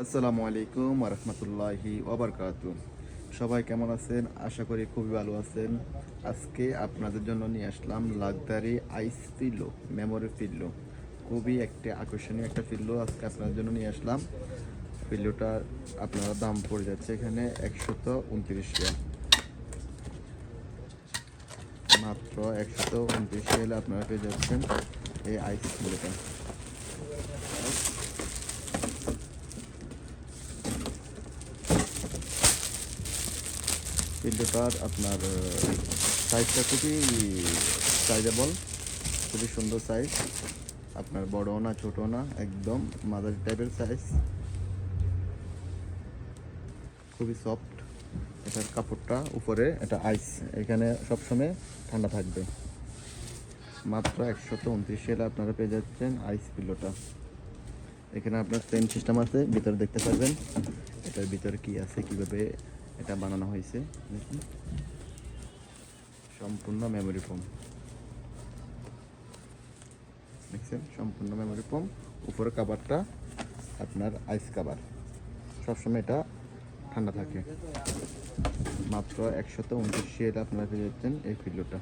আসসালামু আলাইকুম রহমতুল্লাহি ওবরকাতু। সবাই কেমন আছেন? আশা করি খুবই ভালো আছেন। আজকে আপনাদের জন্য নিয়ে আসলাম লাক্সারি আইস পিলো, মেমোরি পিল্লো। খুবই একটা আকর্ষণীয় একটা পিল্লো আজকে আপনাদের জন্য নিয়ে আসলাম। পিল্লোটার আপনারা দাম পড়ে যাচ্ছে এখানে 129 রিয়াল, মাত্র 129 রিয়ালে আপনারা পেয়ে যাচ্ছেন এই আইস পিল্লোটা। পিল্লোটার আপনার সাইজটা খুবই সাইজেবল, খুবই সুন্দর সাইজ। আপনার বড়ও না ছোটও না, একদম মাঝারি টাইপের সাইজ, খুবই সফট। এটার কাপড়টা উপরে এটা আইস, এখানে সবসময় ঠান্ডা থাকবে। মাত্র 129 আপনারা পেয়ে যাচ্ছেন আইস পিল্লোটা। এখানে আপনার ফ্রেম সিস্টেম আছে, ভিতরে দেখতে পারবেন এটার ভিতরে কি আছে, কিভাবে এটা বানানো হয়েছে। দেখুন, সম্পূর্ণ মেমোরি ফোম দেখছেন, সম্পূর্ণ মেমোরি ফোম। উপরে কাভারটা আপনার আইস কাভার, সবসময় এটা ঠান্ডা থাকে। মাত্র 129 আপনারা পেয়ে যাচ্ছেন এই পিল্লোটা।